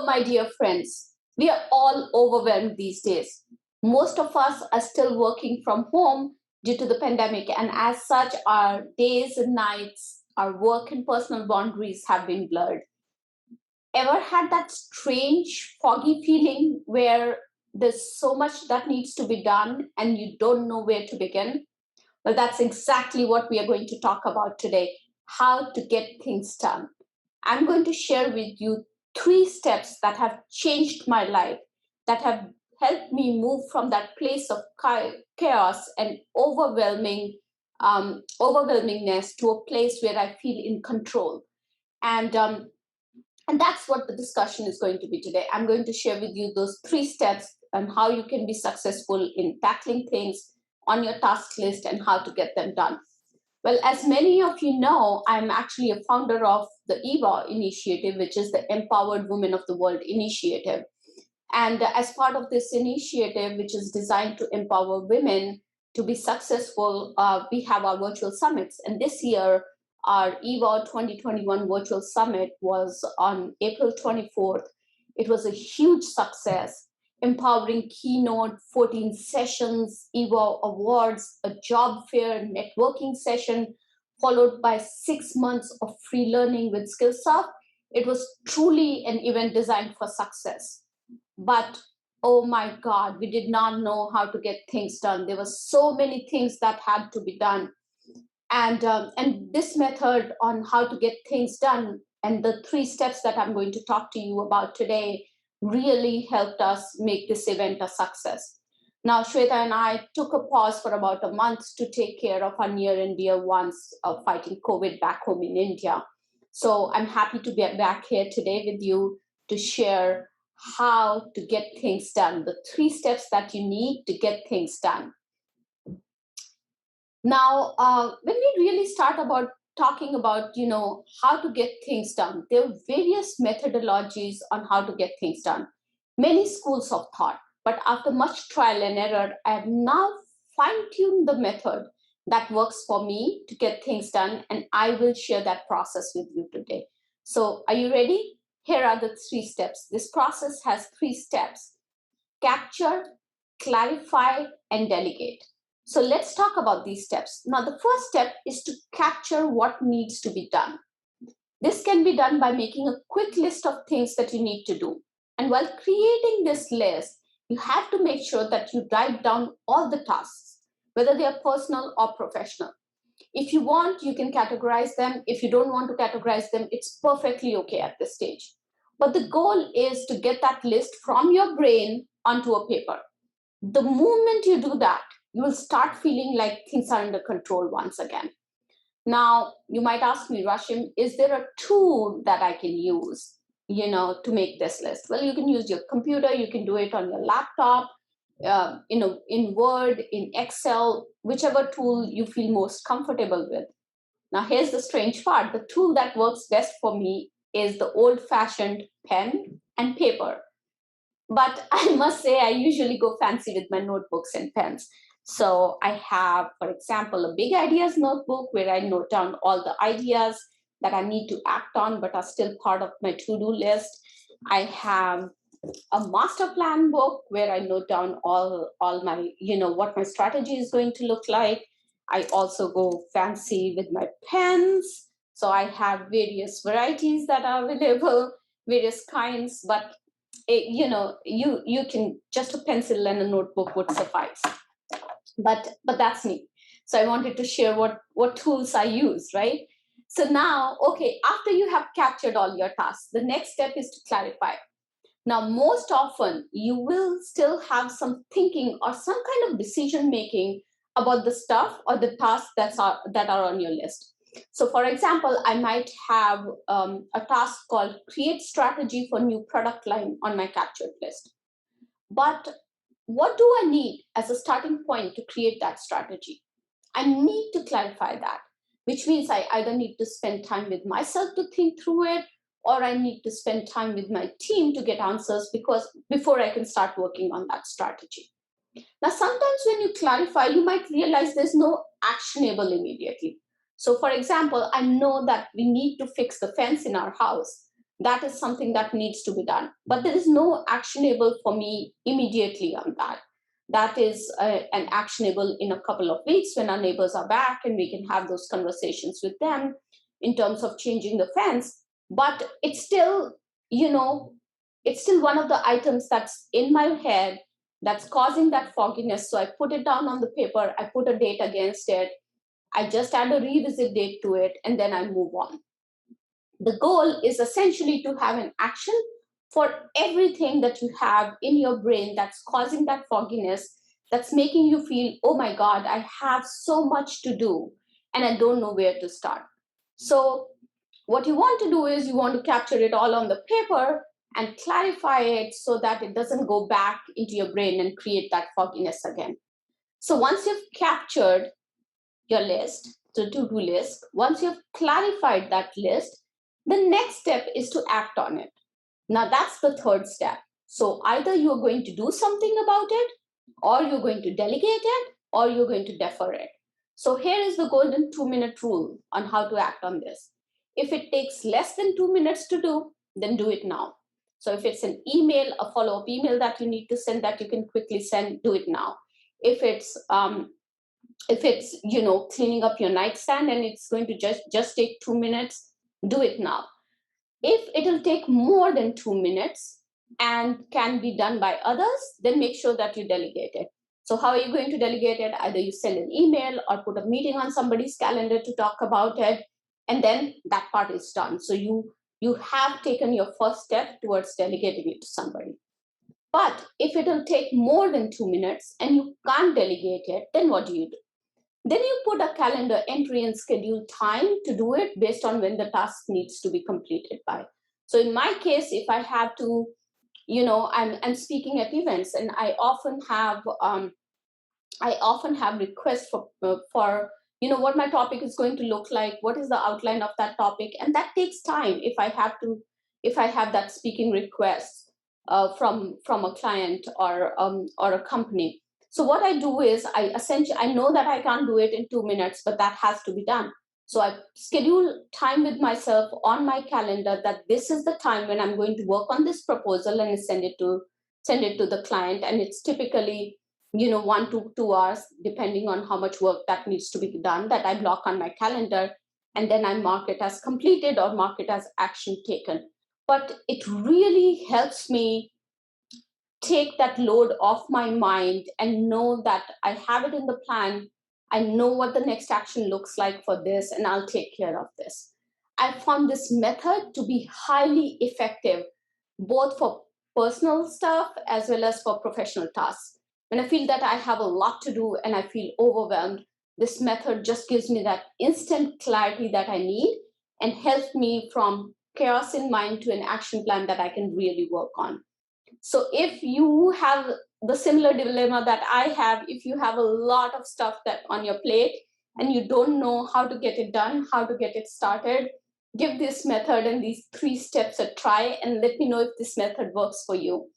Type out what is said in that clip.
my dear friends, we are all overwhelmed these days. Most of us are still working from home due to the pandemic, and as such, our days and nights, our work and personal boundaries have been blurred. Ever had that strange, foggy feeling where there's so much that needs to be done and you don't know where to begin? Well, that's exactly what we are going to talk about today, how to get things done. I'm going to share with you 3 steps that have changed my life, that have helped me move from that place of chaos and overwhelmingness to a place where I feel in control. And and that's what the discussion is going to be today. I'm going to share with you those 3 steps on how you can be successful in tackling things on your task list and how to get them done. Well, as many of you know, I'm actually a founder of the eWOW initiative, which is the Empowered Women of the World initiative. And as part of this initiative, which is designed to empower women to be successful, we have our virtual summits. And this year, our eWOW 2021 virtual summit was on April 24th. It was a huge success, empowering keynote, 14 sessions, eWOW awards, a job fair, networking session, followed by 6 months of free learning with SkillSoft. It was truly an event designed for success. But oh my God, we did not know how to get things done. There were so many things that had to be done. And this method on how to get things done and the 3 steps that I'm going to talk to you about today really helped us make this event a success. Now, Shweta and I took a pause for about a month to take care of our near and dear ones fighting COVID back home in India. So I'm happy to be back here today with you to share how to get things done, the 3 steps that you need to get things done. Now, when we really start about talking about, how to get things done, there are various methodologies on how to get things done. Many schools of thought, but after much trial and error, I have now fine-tuned the method that works for me to get things done, and I will share that process with you today. So, are you ready? Here are the 3 steps. This process has 3 steps: capture, clarify, and delegate. So let's talk about these steps. Now, the first step is to capture what needs to be done. This can be done by making a quick list of things that you need to do. And while creating this list, you have to make sure that you write down all the tasks, whether they are personal or professional. If you want, you can categorize them. If you don't want to categorize them, it's perfectly okay at this stage. But the goal is to get that list from your brain onto a paper. The moment you do that, you will start feeling like things are under control once again. Now, you might ask me, Rashim, is there a tool that I can use, to make this list? Well, you can use your computer, you can do it on your laptop, in Word, in Excel, whichever tool you feel most comfortable with. Now, here's the strange part. The tool that works best for me is the old-fashioned pen and paper. But I must say, I usually go fancy with my notebooks and pens. So I have, for example, a big ideas notebook where I note down all the ideas that I need to act on, but are still part of my to-do list. I have a master plan book where I note down all my, what my strategy is going to look like. I also go fancy with my pens. So I have various varieties that are available, various kinds, but you can, just a pencil and a notebook would suffice. But that's me. So I wanted to share what tools I use, right? So now, okay, after you have captured all your tasks, the next step is to clarify. Now, most often you will still have some thinking or some kind of decision making about the stuff or the tasks that are on your list. So for example, I might have a task called create strategy for new product line on my captured list. But what do I need as a starting point to create that strategy? I need to clarify that, which means I either need to spend time with myself to think through it, or I need to spend time with my team to get answers before I can start working on that strategy. Now, sometimes when you clarify, you might realize there's no actionable immediately. So for example, I know that we need to fix the fence in our house, that is something that needs to be done. But there is no actionable for me immediately on that. That is an actionable in a couple of weeks when our neighbors are back and we can have those conversations with them in terms of changing the fence. But it's still, you know, it's still one of the items that's in my head that's causing that fogginess. So I put it down on the paper, I put a date against it, I just add a revisit date to it, and then I move on. The goal is essentially to have an action for everything that you have in your brain that's causing that fogginess, that's making you feel, oh my God, I have so much to do and I don't know where to start. So, what you want to do is you want to capture it all on the paper and clarify it so that it doesn't go back into your brain and create that fogginess again. So, once you've captured your list, the to-do list, once you've clarified that list, the next step is to act on it. Now that's the third step. So either you're going to do something about it, or you're going to delegate it, or you're going to defer it. So here is the golden 2-minute rule on how to act on this. If it takes less than 2 minutes to do, then do it now. So if it's an email, a follow-up email that you need to send that you can quickly send, do it now. If it's cleaning up your nightstand and it's going to just take 2 minutes, do it now. If it'll take more than 2 minutes and can be done by others, then make sure that you delegate it. So how are you going to delegate it? Either you send an email or put a meeting on somebody's calendar to talk about it, and then that part is done. So you have taken your first step towards delegating it to somebody. But if it'll take more than 2 minutes and you can't delegate it, then what do? Then you put a calendar entry and schedule time to do it based on when the task needs to be completed by. So in my case, if I have to, I'm speaking at events, and I often have requests for what my topic is going to look like, what is the outline of that topic, and that takes time if I have that speaking request from a client or a company. So what I do is I know that I can't do it in 2 minutes, but that has to be done. So I schedule time with myself on my calendar that this is the time when I'm going to work on this proposal and send it to the client, and it's typically 1 to 2 hours depending on how much work that needs to be done, that I block on my calendar, and then I mark it as completed or mark it as action taken. But it really helps me take that load off my mind and know that I have it in the plan. I know what the next action looks like for this, and I'll take care of this. I found this method to be highly effective, both for personal stuff as well as for professional tasks. When I feel that I have a lot to do and I feel overwhelmed, this method just gives me that instant clarity that I need and helps me from chaos in mind to an action plan that I can really work on. So if you have the similar dilemma that I have, if you have a lot of stuff that on your plate and you don't know how to get it done, how to get it started, give this method and these 3 steps a try and let me know if this method works for you.